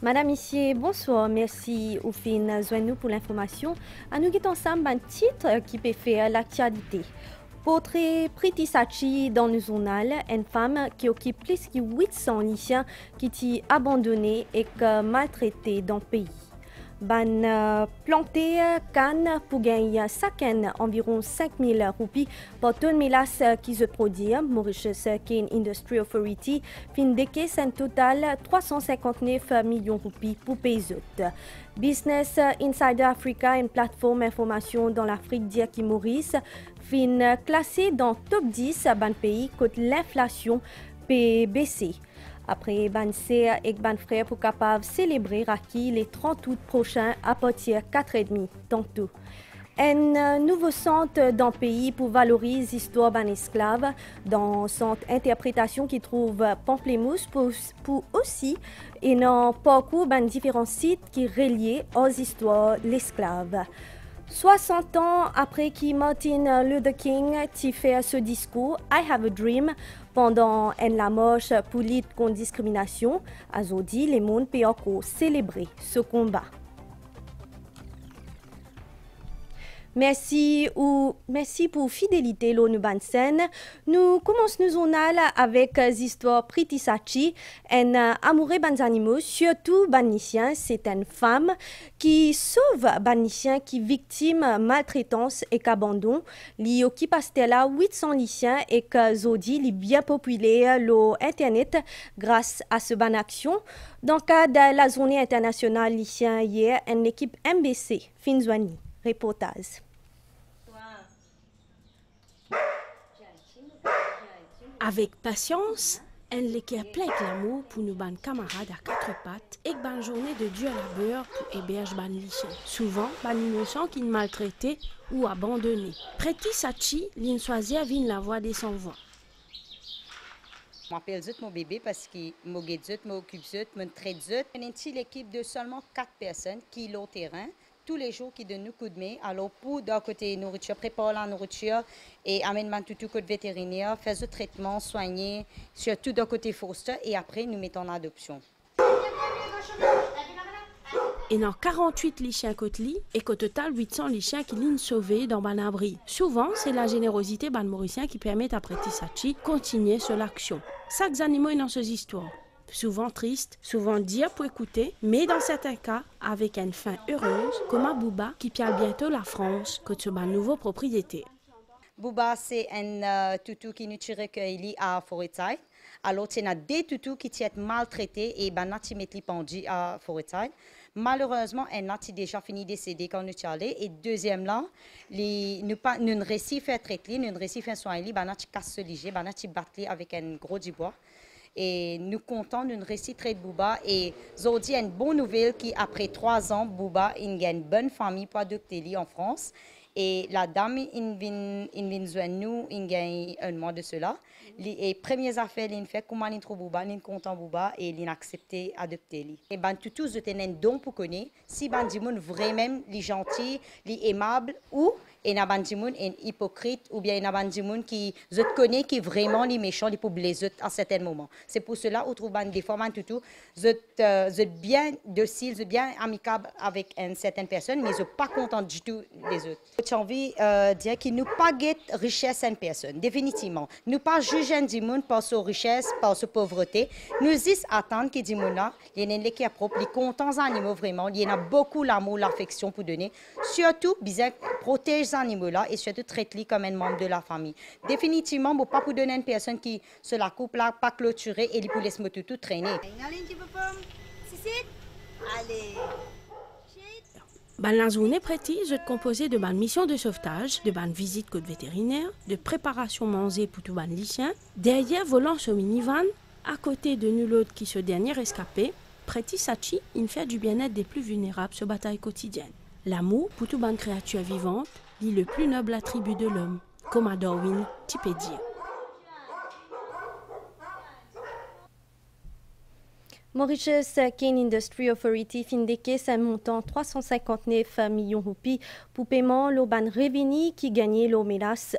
Madame, Monsieur, bonsoir. Merci au fin joindre nous pour l'information. À nous qui ensemble un titre qui peut faire l'actualité. Portrait Priti Sachi dans le journal, une femme qui occupe plus de 800 lycéens qui sont abandonnés et maltraités dans le pays. Ban planté canne pour gagner environ 5 000 roupies pour tonne mélasse qui se produit. Mauritius Cane Industry Authority fin décaisse un total 359 millions roupies pour payer. Business Insider Africa, une plateforme d'information dans l'Afrique d'Aki Maurice, fin classée dans top 10 ban pays côté l'inflation PBC. Après Bansé et Ban Frère pour capable célébrer Raki les 30 août prochain à partir de 4h30 tantôt. Un nouveau centre dans le pays pour valoriser l'histoire ban esclave dans centre interprétation qui trouve Pamplemousse pour aussi et dans parcours ban différents sites qui relient aux histoires de l'esclave. 60 ans après que Martin Luther King a fait ce discours I Have a Dream pendant la marche pour lutte contre la discrimination, aujourd'hui, les mondes peuvent encore célébrer ce combat. Merci pour fidélité l'ONU Bansen. Nous commençons nos journal avec l'histoire Priti Sachi, un amoureux ban animaux, surtout banicien. C'est une femme qui sauve banicien qui victime maltraitance et qu'abandon. Li occupe là 800 lycéens et que Zodi li bien populaire l'internet grâce à ce ban action. Dans le cadre de la journée internationale lycéen hier, une équipe MBC Finzwani reportage. Avec patience, elle l'équerre plein l'amour pour nous ban camarades à quatre pattes et ban journée de dur labeur pour héberger ban lycéen. Souvent, ban innocent qui maltraités ou abandonnés. Priti Sachi, l'in choisit vin la voix des sans-voix. Je m'appelle Zut mon bébé parce que je m'occupe Zut, je traite Zut. On est une équipe de seulement 4 personnes qui sont au terrain. Tous les jours qui donnent nous coup de main. Alors pour d'un côté nourriture, préparer la nourriture et amène tout côté vétérinaire, faire le traitement, soigner, surtout d'un côté foster et après nous mettons en adoption. Et dans 48 lycéens côte-li et qu'au total 800 lycéens qui l'ont sauvé dans ban abri. Souvent, c'est la générosité ban mauricien qui permet à Priti Sachi continuer sur l'action. Chaque animal est dans ces histoires. Souvent triste, souvent dire pour écouter, mais dans certains cas, avec une fin heureuse, comme à Bouba qui piale bientôt la France, que tu ma nouveau propriété. Bouba, c'est un toutou qui nous tire recueilli à Forêt-Side. Alors, il y a des toutous qui sont maltraités et qui mettent les pendus à Forêt-Side. Malheureusement, elle a déjà fini de décéder quand nous sommes allés. Et deuxième là, nous réussi faire traiter, nous réussi faire soigner, nous casse ce liger, nous battre avec un gros du bois. Et nous comptons d'une réussite très de Bouba. Et aujourd'hui, une bonne nouvelle qui, après 3 ans, Bouba a une bonne famille pour adopter en France. Et la dame, il vient nous, il gagne un mois de cela. Les premières affaires, il fait comment il trouve Bouba, il content Bouba et il a accepté d'adopter. Et ben tout je un don pour connaître si ben du monde vraiment les gentils, les aimables ou et na ban du monde hypocrite ou bien na ban du monde qui je connais qui vraiment les méchants, les pauvres les autres à certains moments. C'est pour cela on trouve des fois man tout je bien docile, je bien amicable avec une certaine personne mais je pas content du tout des autres. J'ai envie de dire qu'il nous pas guette richesse à une personne définitivement. Nous pas juger du monde par sa richesse, par sa pauvreté. Nous juste attendre que du monde là, il y a une qui est propre, les contents animaux vraiment, il y en a beaucoup l'amour, l'affection pour donner. Surtout bien protéger ces animaux là et surtout traiter comme un membre de la famille. Définitivement, bon pas pour donner une personne qui se la coupe là, pas clôturée et pour laisser tout traîner. Allez. Ban la journée Priti, je te composé de ban mission de sauvetage, de ban visite côte vétérinaire, de préparation manger pour tout ban lycéen, derrière volant sur minivan, à côté de nul autre qui ce dernier escapé, Priti Sachi, il fait du bien-être des plus vulnérables ce bataille quotidienne. L'amour pour tout ban créature vivante, lit le plus noble attribut de l'homme, comme à Darwin, tu peux dire. Mauritius Cane Industry Authority findique un montant 359 millions de roupies pour paiement l'Oban Reveni qui gagnait l'eau mélas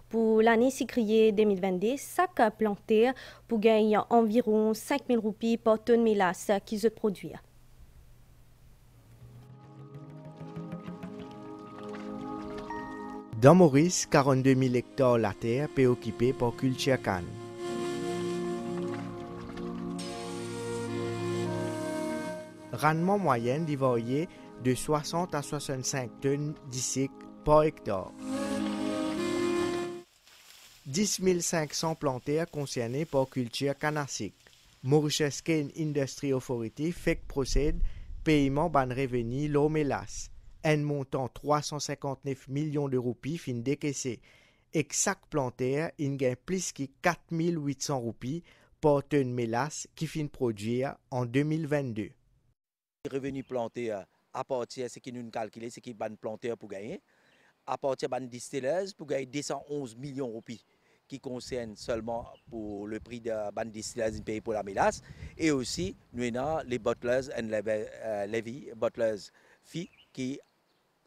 pour l'année sucrière 2022. Chaque planter pour gagner environ 5 000 roupies par tonne mélas qui se produit. Dans Maurice, 42 000 hectares la terre peut occupée par culture canne. Rendement moyen varié de 60 à 65 tonnes d'ici par hectare. 10 500 plantaires concernés par culture canassique. Mauritius Cane Industry Authority fait procède paiement ban revenu l'eau mélas. Un montant 359 millions de roupies fin décaissé. Et chaque plantaire il gagne plus que 4 800 roupies par tonne mélas qui fin produire en 2022. Revenu planté à partir de ce qui nous calculé, c'est qui ban planteur pour gagner, à partir de distilleuse pour gagner 211 millions de roupies qui concerne seulement pour le prix de ban distilleuse payé pour la mélasse, et aussi nous avons les bottlers and levy bottlers filles qui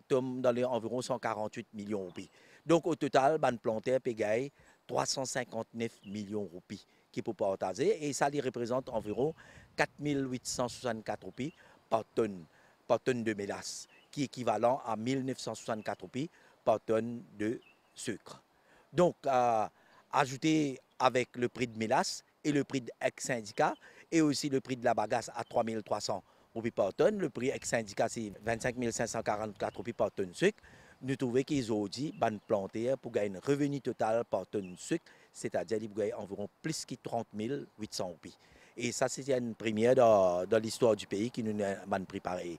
tombent dans les environ 148 millions de roupies. Donc au total, ban planteur peut gagner 359 millions de roupies qui peut partager, et ça lui représente environ 4 864 roupies par tonne de mélasse, qui est équivalent à 1964 roupies par tonne de sucre. Donc, ajouté avec le prix de mélasse et le prix d'ex-syndicat et aussi le prix de la bagasse à 3 300 roupies par tonne, le prix ex-syndicat c'est 25 544 roupies par tonne de sucre, nous trouvons qu'ils ont dit ban planter pour gagner un revenu total par tonne de sucre, c'est-à-dire qu'ils gagnent environ plus que 30 800 roupies. Et ça, c'est une première dans l'histoire du pays qui nous a préparé.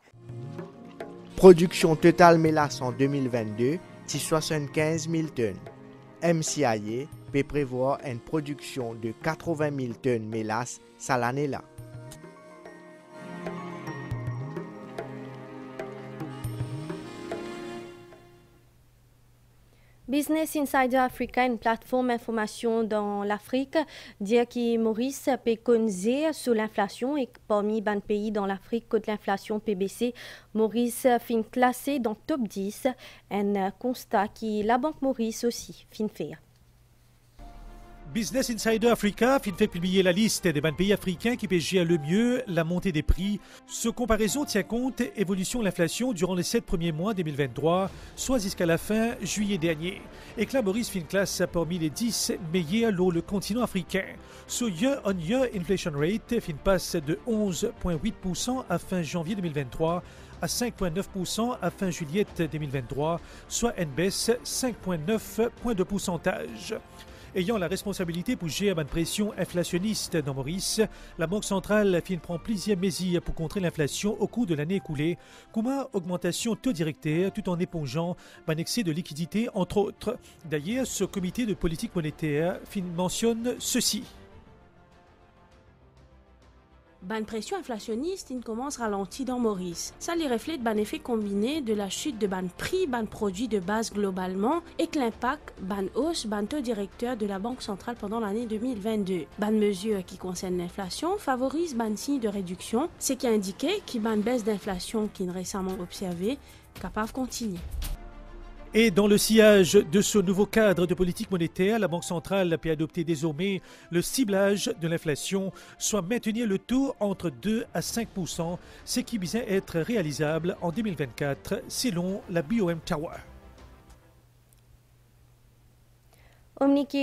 Production totale mélasse en 2022, c'est 75 000 tonnes. MCIA peut prévoir une production de 80 000 tonnes mélasse cette l'année-là. Business Insider Africa, une plateforme d'information dans l'Afrique, dit que Maurice peut connaître sur l'inflation et parmi les pays dans l'Afrique que l'inflation PBC, Maurice fin classé dans le top 10, un constat que la Banque Maurice aussi fin fait. Business Insider Africa fait publier la liste des pays africains qui peuvent gérer le mieux la montée des prix. Ce comparaison tient compte évolution de l'inflation durant les 7 premiers mois 2023, soit jusqu'à la fin juillet dernier. Et que la Maurice fait une classe parmi les 10 meilleurs dans le continent africain. Ce year-on-year inflation rate passe de 11,8% à fin janvier 2023 à 5,9% à fin juillet 2023, soit une baisse 5,9 points de pourcentage. Ayant la responsabilité pour gérer une pression inflationniste dans Maurice, la Banque centrale prend plusieurs mesures pour contrer l'inflation au cours de l'année écoulée, comme une augmentation taux directeur tout en épongeant un excès de liquidité, entre autres. D'ailleurs, ce comité de politique monétaire mentionne ceci. Ban pression inflationniste il commence ralenti dans Maurice. Ça les reflète ban effet combiné de la chute de ban prix, ban produits de base globalement et que l'impact ban hausse, ban taux directeur de la Banque centrale pendant l'année 2022. Ban mesure qui concerne l'inflation favorise ban signe de réduction, ce qui a indiqué que ban baisse d'inflation qui est récemment observée capable continuer. Et dans le sillage de ce nouveau cadre de politique monétaire, la Banque centrale peut adopter désormais le ciblage de l'inflation, soit maintenir le taux entre 2 à 5%, ce qui vient être réalisable en 2024 selon la BOM Tower. Omnique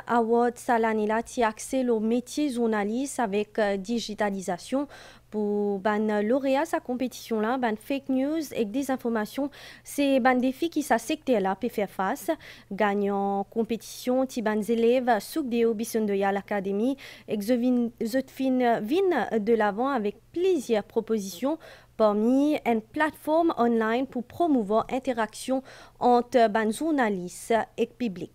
Award Salanila qui accède au métier journaliste avec digitalisation pour ban lauréat sa compétition là, ban fake news et désinformation, c'est ban défi qui sa secteur là peut faire face. Gagnant compétition ti ban élèves souk de Obison de l'Académie, exovin de l'avant avec plusieurs propositions parmi une plateforme online pour promouvoir interaction entre ban journalistes et public.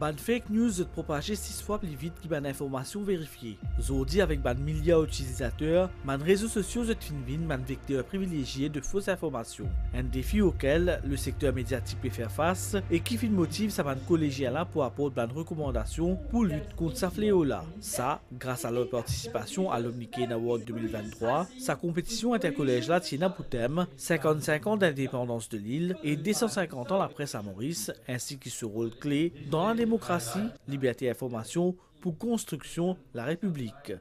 Ban fake news est propagé 6 fois plus vite que ban information vérifiée. Aujourd'hui, avec ban milliards d'utilisateurs, ban réseaux sociaux est une ban vecteur privilégié de fausses informations. Un défi auquel le secteur médiatique peut faire face et qui fait motive sa ban collégiale pour apporter ban recommandations pour lutter contre ce fléau-là. Ça, grâce à leur participation à l'Omnican Award 2023, sa compétition intercollège là tient pour thème 55 ans d'indépendance de l'île et 250 ans la presse à Maurice, ainsi que ce rôle clé dans la démocratie, liberté d'information pour construction la République.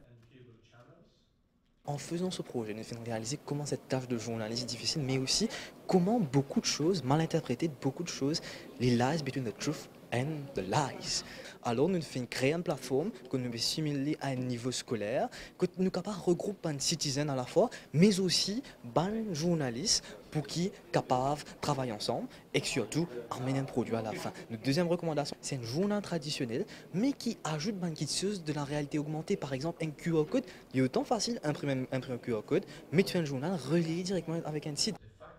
En faisant ce projet, nous avons réalisé comment cette tâche de journaliste est difficile, mais aussi comment beaucoup de choses, mal interprétées, beaucoup de choses, les lies between the truth and the lies. Alors nous avons créé une plateforme que nous avons simulée à un niveau scolaire, que nous sommes capables de regrouper des citoyens à la fois, mais aussi des journalistes pour qui sont capables de travailler ensemble et surtout amener un produit à la fin. Notre deuxième recommandation, c'est un journal traditionnel, mais qui ajoute une petite chose de la réalité augmentée. Par exemple, un QR code, il est autant facile d'imprimer un QR code, mais tu fais un journal relié directement avec un site.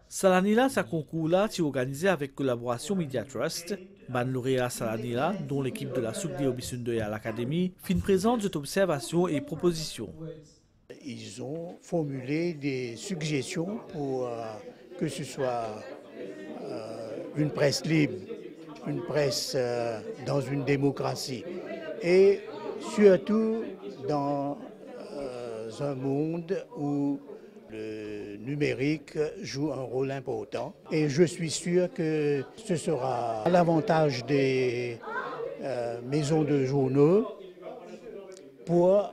Salanila, sa concours-là, est organisé avec collaboration Media Trust. Ban lauréat Salanila, dont l'équipe de la Souk Déobisundoy à l'Académie, fit une présence d'observations et propositions. Ils ont formulé des suggestions pour que ce soit une presse libre, une presse dans une démocratie et surtout dans un monde où le numérique joue un rôle important et je suis sûr que ce sera à l'avantage des maisons de journaux pour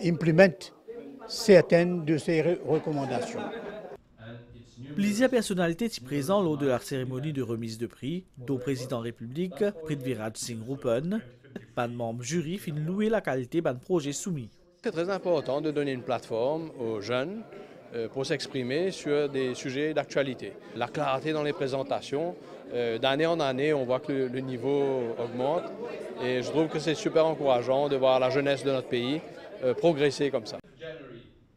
implémenter certaines de ces recommandations. Plusieurs personnalités étaient présentes lors de la cérémonie de remise de prix, dont le président République, Prithviraj Singh Rupan. Ban membre jury fin louer la qualité ban projet soumis. C'est très important de donner une plateforme aux jeunes pour s'exprimer sur des sujets d'actualité. La clarté dans les présentations, d'année en année, on voit que le niveau augmente et je trouve que c'est super encourageant de voir la jeunesse de notre pays progresser comme ça.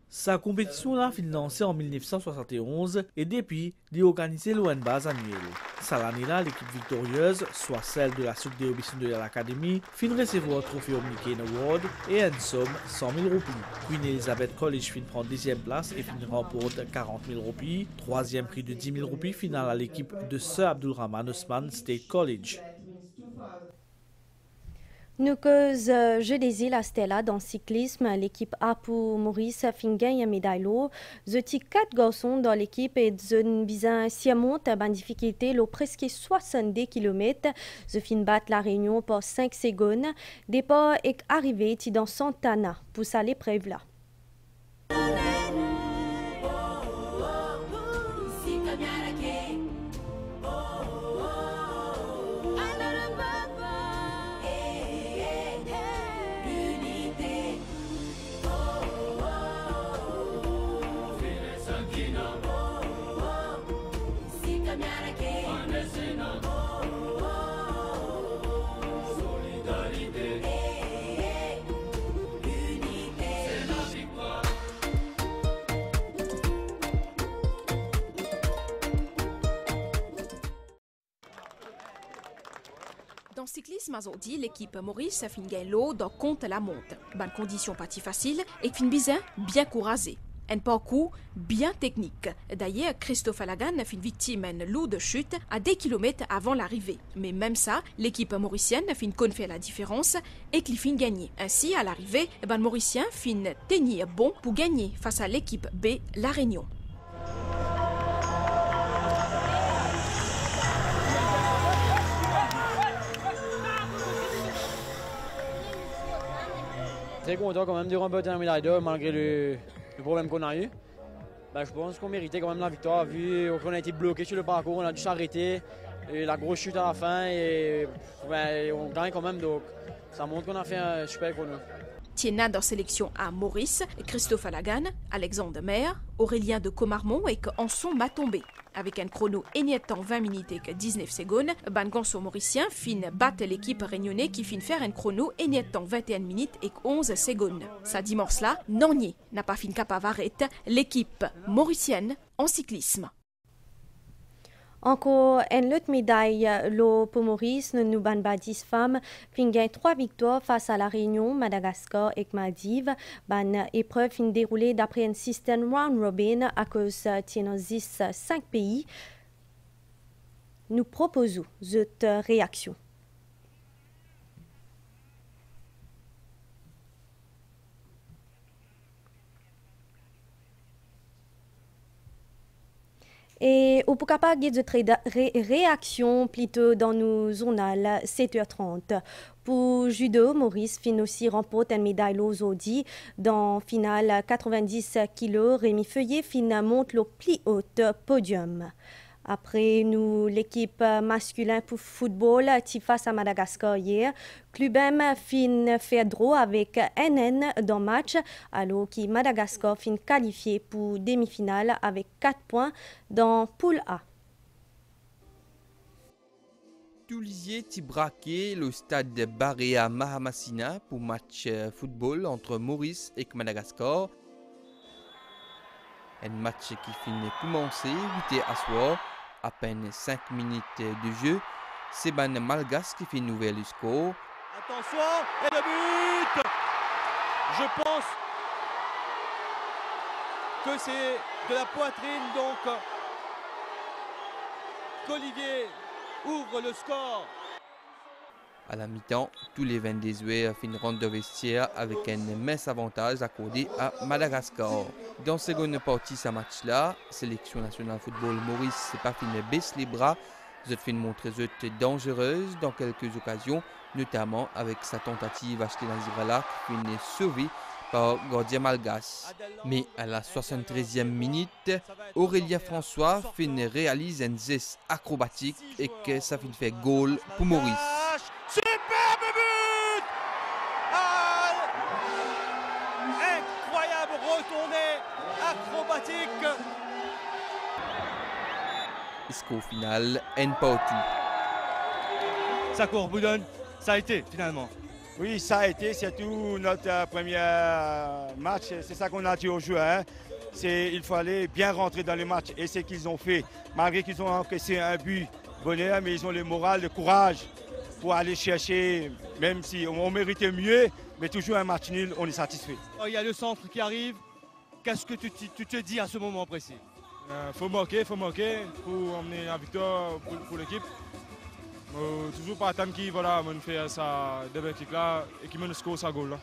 Sa compétition-là fut lancée en 1971 et depuis, il a organisé l'ONBAS annuel. Cette année-là, l'équipe victorieuse, soit celle de la Souk Déobisundoy à l'Académie, fit recevoir le trophée Omnican Award et une somme 100 000 roupies. Queen Elizabeth College fit prendre 10e place et fit remporte 40 000 roupies. Troisième prix de 10 000 roupies finale à l'équipe de Sir Abdulrahman Osman State College. Nous cause jeudi la Stella dans le cyclisme, l'équipe A pour Maurice fin gagne une médaille lourde. Je tis 4 garçons dans l'équipe et je bizarre surmonte une difficulté le presque 70 km. Je fin battre la Réunion pour 5 secondes. Départ est arrivé dans Santana pour ça l'épreuve là. Dans le cyclisme, aujourd'hui, l'équipe Maurice a fini gagner l'eau dans compte la monte. Bonne condition pas facile et fin bizin bien couragé. Un parcours bien technique. D'ailleurs, Christophe Alagan a fait une victime d'une lourde chute à 10 km avant l'arrivée. Mais même ça, l'équipe mauricienne a fait faire la différence et qu'il fin gagner. Ainsi, à l'arrivée, le Mauricien fin tenir bon pour gagner face à l'équipe B, La Réunion. Très content quand même de remporter un médaille d'or malgré le problème qu'on a eu. Je pense qu'on méritait quand même la victoire vu qu'on a été bloqué sur le parcours, on a dû s'arrêter, la grosse chute à la fin et on gagne quand même, donc ça montre qu'on a fait un super chrono. Tiena dans sélection à Maurice, Christophe Alagan, Alexandre Maire, Aurélien de Comarmont et Anson Matombé. Avec un chrono éniettant 20 minutes et 19 secondes, Banganso Mauricien fin battre l'équipe réunionnais qui fin faire un chrono éniettant 21 minutes et 11 secondes. Ça dimanche là, Nognier n'a pas fin capable arrêter l'équipe mauricienne en cyclisme. Encore une autre médaille pour Maurice, nous ban 10 femmes, fin gagne 3 victoires face à la Réunion, Madagascar et Maldives. Ban épreuve fin déroulée d'après un système round robin à cause de 5 pays. Nous proposons cette réaction. Et au capable de réaction plutôt dans nos journal 7h30. Pour judo, Maurice fin aussi remporte une médaille aujourd'hui dans finale 90 kg. Rémi Feuillet fin monte le plus haut podium. Après nous, l'équipe masculine pour football qui face à Madagascar hier, Club M fin fait draw avec NN dans le match, alors que Madagascar fin qualifié pour demi-finale avec 4 points dans poule A. Toulizier ti braqué le stade de Barea Mahamasina pour match football entre Maurice et Madagascar. Un match qui finit commencer 8h à soir. À peine 5 minutes de jeu, c'est Ban Malgas qui fait nouvelle score. Attention, et le but! Je pense que c'est de la poitrine, donc qu'Olivier ouvre le score. À la mi-temps, tous les 22 joueurs finissent ronde de vestiaire avec un mince avantage accordé à Madagascar. Dans la seconde partie de ce match-là, sélection nationale football Maurice n'est pas fini baisse les bras. Cette fin montrer cette dangereuse dans quelques occasions, notamment avec sa tentative achetée dans Zirala qui finit sauvée par gardien malgache. Mais à la 73e minute, Aurélia François réalise un geste acrobatique et que ça fait goal pour Maurice. Superbe but! Incroyable retournée acrobatique. Score final, un partout. Ça court, Boudon, ça a été finalement. Oui, ça a été, c'est tout notre premier match. C'est ça qu'on a dit aux joueurs. Il fallait bien rentrer dans le match et c'est ce qu'ils ont fait. Malgré qu'ils ont encaissé un but bonheur, mais ils ont le moral, le courage pour aller chercher, même si on méritait mieux, mais toujours un match nul, on est satisfait. Il y a le centre qui arrive. Qu'est-ce que tu te dis à ce moment précis? Faut marquer pour emmener la victoire pour l'équipe. Toujours pas attendre qui fait ça de là et qui me score sa goal là.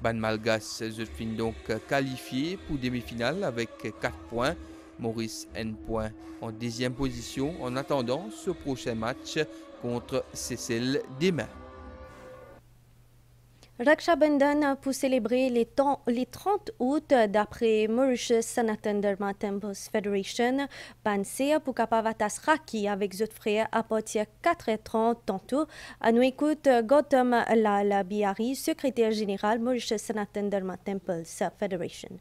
Ban Malgas se finit donc qualifié pour demi-finale avec 4 points. Maurice 1 point en 10e position en attendant ce prochain match contre Seychelles demain. Raksha Bandhan pour célébrer les 30 août d'après Mauritius Sanatan Dharma Temples Federation, Bansea pour Kapavatas Raki avec zot frères à partir de 4h30 tantôt. À nous écoute Gautam Lal Bihari, secrétaire général Mauritius Sanatan Dharma Temples Federation.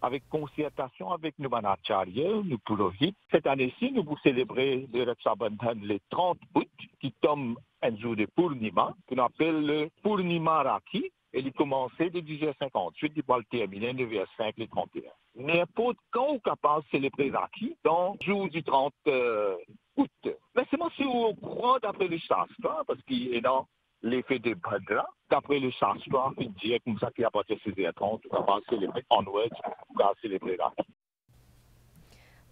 Avec concertation avec nos manacharya, nos purohits. Cette année-ci, nous vous célébrer le Raksha Bandhan le 30 août, qui tombe un jour de Purnima, qu'on appelle le Purnima Raki, et il commençait de 10h58, il va le terminer 9h05 le 31. N'importe quand on est capable de célébrer Raki, dans le jour du 30 août. Mais c'est moi si on croit d'après le Shastra, parce qu'il est dans l'effet de Bhadra, d'après le Shastra, il dit comme ça qu'à partir de 16h30, on est capable de célébrer onwards, on va célébrer Raki.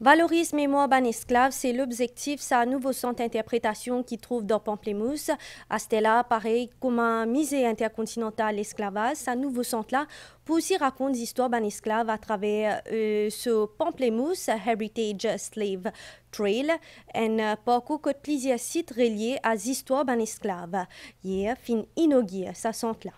Valorise mémoire ban esclave, c'est l'objectif sa nouveau centre d'interprétation qui trouve dans Pamplemousse. À Stella, pareil, comme un musée intercontinental esclavage, sa nouveau centre-là pour aussi raconter l'histoire ban esclave à travers ce Pamplemousse Heritage Slave Trail, un parcours de plusieurs sites reliés à l'histoire ban esclave. Hier, fin inauguré sa centre-là.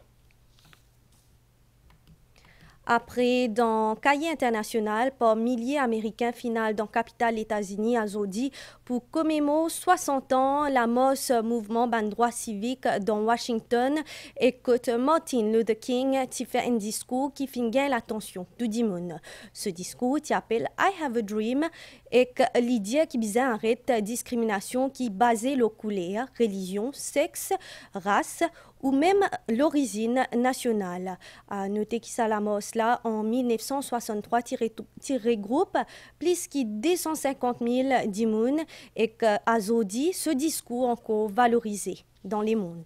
Après, dans cahier international, par milliers américains final dans la capitale États-Unis à Zodi pour commémorer 60 ans la mort mouvement ban droit civique dans Washington et que Martin Luther King qui fait un discours qui fait gagner l'attention du monde. Ce discours qui appelle I Have a Dream et que l'idée qui vise à arrêter discrimination qui basée sur couleur, religion, sexe, race ou même l'origine nationale. À noter que Salamos là en 1963-groupe plus que 250 000 d'immunes et qu'aujourd'hui ce discours encore valorisé dans le monde.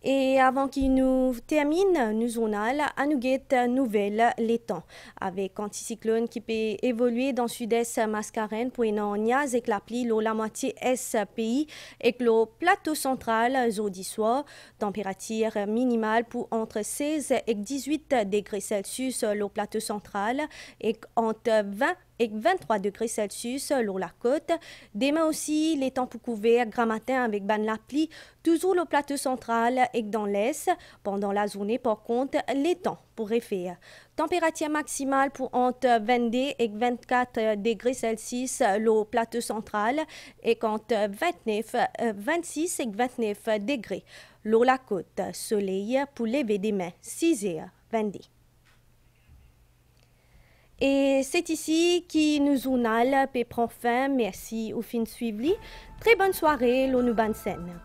Et avant qu'il nous termine, nous allons nous guetter nouvelle les temps avec anticyclone qui peut évoluer dans le sud-est Mascarenes pour une niaz avec la pluie la moitié est pays et le plateau central jeudi soir, température minimale pour entre 16 et 18 degrés Celsius le plateau central et entre 20 et 23 degrés Celsius sur la côte. Demain aussi, les temps pour couvert grand matin avec ban la pluie, toujours le plateau central et dans l'est. Pendant la journée, par contre, les temps pourraient faire. Température maximale pour entre 22 et 24 degrés Celsius le plateau central et entre 26 et 29 degrés la côte. Soleil pour lever demain, 6h22. Et c'est ici que nous journal peut prendre fin. Merci au fin de suivi. Très bonne soirée, l'ONU Bansen.